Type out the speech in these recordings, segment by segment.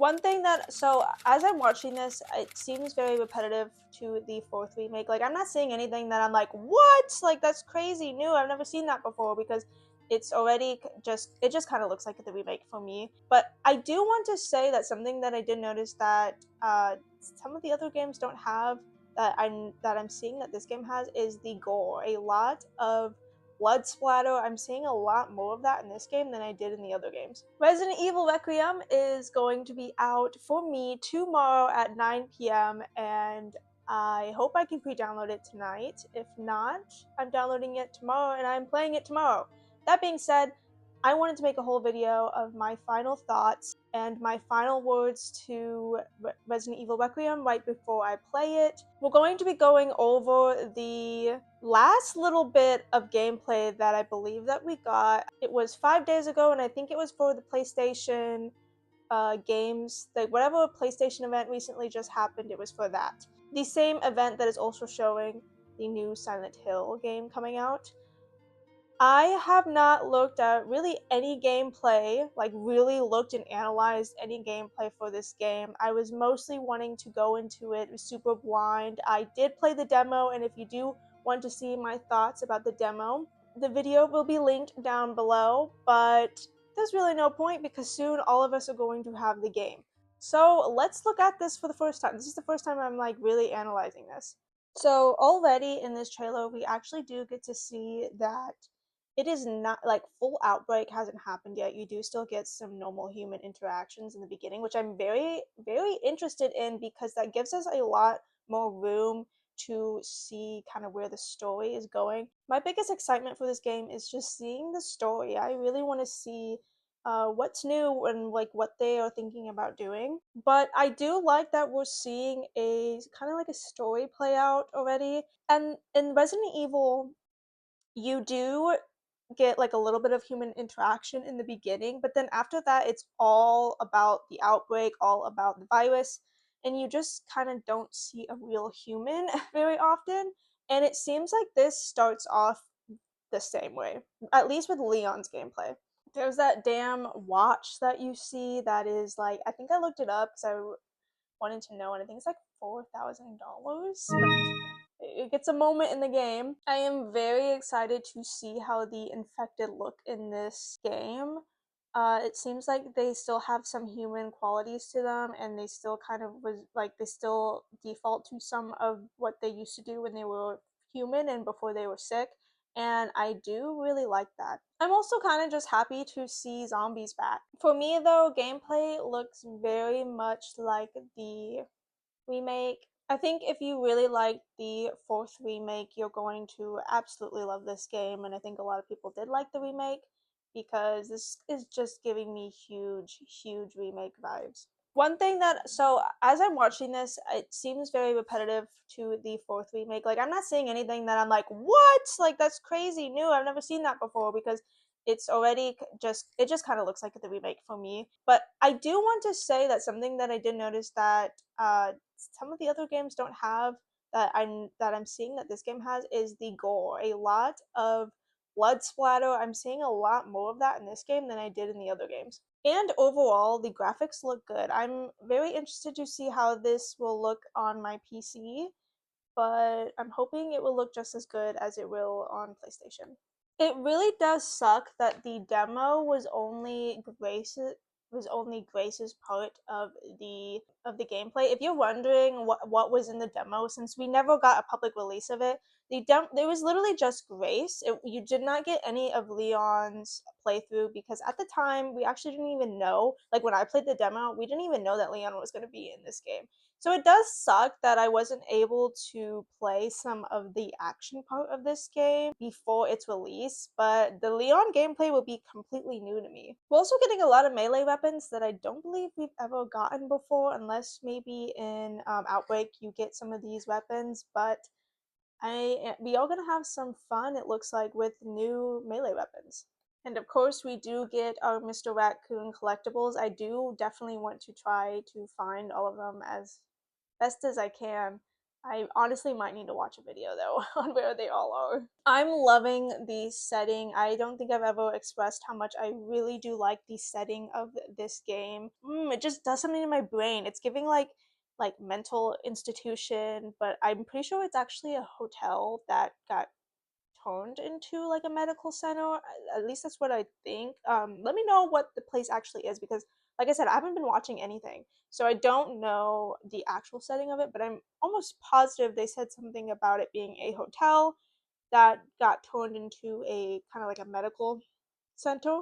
One thing that, so as I'm watching this, it seems very repetitive to the fourth remake. Like, I'm not seeing anything that I'm like, what? Like, that's crazy new. I've never seen that before because it's already it just kind of looks like the remake for me. But I do want to say that something that I did notice that some of the other games don't have that I'm seeing that this game has is the gore. A lot of blood splatter. I'm seeing a lot more of that in this game than I did in the other games. Resident Evil Requiem is going to be out for me tomorrow at 9 p.m. and I hope I can pre-download it tonight. If not, I'm downloading it tomorrow and I'm playing it tomorrow. That being said, I wanted to make a whole video of my final thoughts and my final words to Resident Evil Requiem right before I play it. We're going to be going over the last little bit of gameplay that I believe that we got. It was 5 days ago, and I think it was for the PlayStation games. Like, whatever PlayStation event recently just happened, it was for that. The same event that is also showing the new Silent Hill game coming out. I have not looked at really any gameplay, like really looked and analyzed any gameplay for this game. I was mostly wanting to go into it super blind. I did play the demo, and if you do want to see my thoughts about the demo, the video will be linked down below, but there's really no point because soon all of us are going to have the game. So let's look at this for the first time. This is the first time I'm like really analyzing this. So already in this trailer, we actually do get to see that it is not like full outbreak hasn't happened yet. You do still get some normal human interactions in the beginning, which I'm very, very interested in because that gives us a lot more room to see kind of where the story is going. My biggest excitement for this game is just seeing the story. I really want to see what's new and like what they are thinking about doing. But I do like that we're seeing a kind of like a story play out already. And in Resident Evil, you do get like a little bit of human interaction in the beginning, but then after that, it's all about the outbreak, all about the virus, and you just kind of don't see a real human very often. And it seems like this starts off the same way, at least with Leon's gameplay. There's that damn watch that you see that is like, I think I looked it up because I wanted to know, and I think it's like $4,000. It gets a moment in the game. I am very excited to see how the infected look in this game. It seems like they still have some human qualities to them, and they still kind of they still default to some of what they used to do when they were human and before they were sick. And I do really like that. I'm also kind of just happy to see zombies back. For me, though, gameplay looks very much like the remake. I think if you really like the fourth remake, you're going to absolutely love this game, and I think a lot of people did like the remake because this is just giving me huge, huge remake vibes. One thing that, so as I'm watching this, it seems very repetitive to the fourth remake. Like, I'm not seeing anything that I'm like, what? Like, that's crazy new. I've never seen that before because it's already it just kind of looks like the remake for me. But I do want to say that something that I did notice that some of the other games don't have that I'm seeing that this game has is the gore. A lot of blood splatter. I'm seeing a lot more of that in this game than I did in the other games. And overall, the graphics look good. I'm very interested to see how this will look on my PC, but I'm hoping it will look just as good as it will on PlayStation. It really does suck that the demo was only Grace's part of the gameplay. If you're wondering what was in the demo, since we never got a public release of it, there was literally just Grace. You did not get any of Leon's playthrough because at the time we actually didn't even know. Like when I played the demo, we didn't even know that Leon was going to be in this game. So it does suck that I wasn't able to play some of the action part of this game before its release, but the Leon gameplay will be completely new to me. We're also getting a lot of melee weapons that I don't believe we've ever gotten before, unless maybe in Outbreak you get some of these weapons, but we are gonna have some fun, it looks like, with new melee weapons. And of course, we do get our Mr. Raccoon collectibles. I do definitely want to try to find all of them as best as I can. I honestly might need to watch a video though on where they all are. I'm loving the setting. I don't think I've ever expressed how much I really do like the setting of this game. It just does something to my brain. It's giving like mental institution, but I'm pretty sure it's actually a hotel that got turned into like a medical center. At least that's what I think. Let me know what the place actually is because, like I said, I haven't been watching anything, so I don't know the actual setting of it. But I'm almost positive they said something about it being a hotel that got turned into a kind of like a medical center.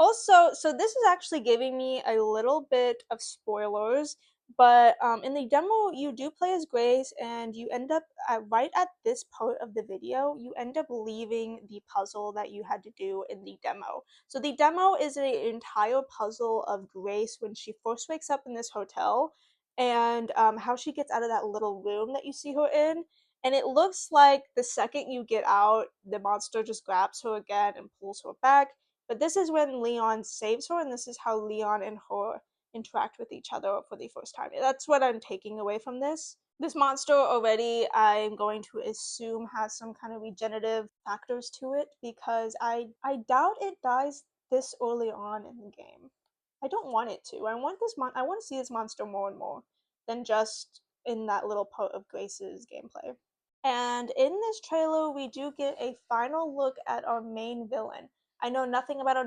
Also, so this is actually giving me a little bit of spoilers, but in the demo, you do play as Grace, and you end up right at this part of the video, you end up leaving the puzzle that you had to do in the demo. So the demo is an entire puzzle of Grace when she first wakes up in this hotel, and how she gets out of that little room that you see her in. And it looks like the second you get out, the monster just grabs her again and pulls her back, but this is when Leon saves her, and this is how Leon and her interact with each other for the first time. That's what I'm taking away from this. This monster already, I'm going to assume, has some kind of regenerative factors to it because I doubt it dies this early on in the game. I don't want it to. I want to see this monster more and more than just in that little part of Grace's gameplay. And in this trailer, we do get a final look at our main villain. I know nothing about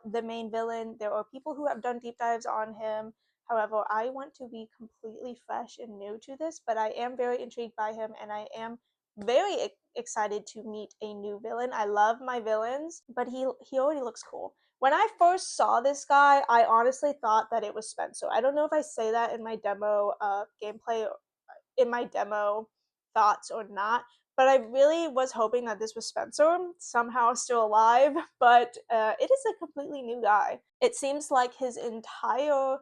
the main villain. There are people who have done deep dives on him. However, I want to be completely fresh and new to this, but I am very intrigued by him, and I am very excited to meet a new villain. I love my villains, but he already looks cool. When I first saw this guy, I honestly thought that it was Spencer. I don't know if I say that in my demo gameplay, in my demo thoughts or not, but I really was hoping that this was Spencer, somehow still alive, but it is a completely new guy. It seems like his entire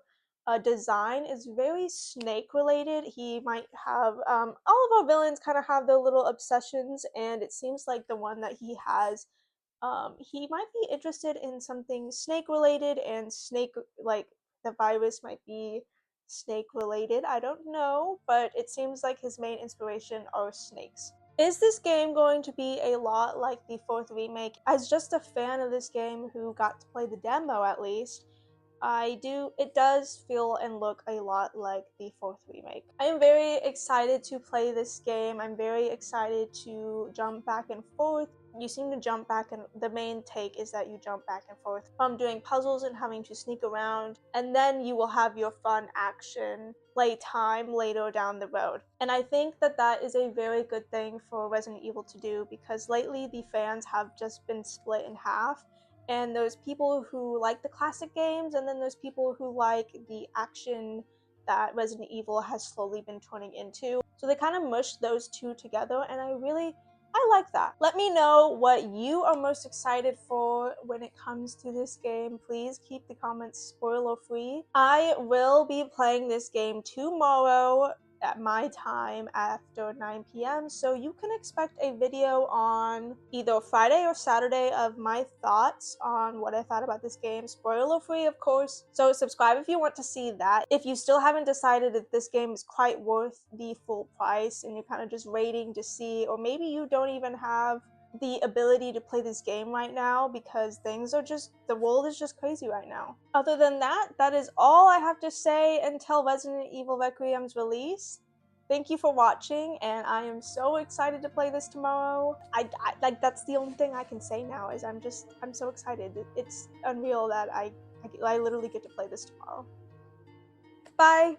design is very snake related. He might have, all of our villains kind of have their little obsessions, and it seems like the one that he has, he might be interested in something snake related, and snake, like the virus might be snake related. I don't know, but it seems like his main inspiration are snakes. Is this game going to be a lot like the fourth remake? As just a fan of this game who got to play the demo at least, it does feel and look a lot like the fourth remake. I am very excited to play this game. I'm very excited to jump back and forth. You seem to jump back, and the main take is that you jump back and forth from doing puzzles and having to sneak around, and then you will have your fun action play time later down the road. And I think that that is a very good thing for Resident Evil to do, because lately the fans have just been split in half, and there's people who like the classic games, and then there's people who like the action that Resident Evil has slowly been turning into. So they kind of mushed those two together, and I like that. Let me know what you are most excited for when it comes to this game. Please keep the comments spoiler free. I will be playing this game tomorrow at my time after 9 p.m. So you can expect a video on either Friday or Saturday of my thoughts on what I thought about this game. Spoiler free, of course. So subscribe if you want to see that. If you still haven't decided if this game is quite worth the full price and you're kind of just waiting to see, or maybe you don't even have the ability to play this game right now because the world is just crazy right now. Other than that, that is all I have to say until Resident Evil Requiem's release. Thank you for watching, and I am so excited to play this tomorrow. I like, that's the only thing I can say now is I'm so excited. It's unreal that I literally get to play this tomorrow. Bye!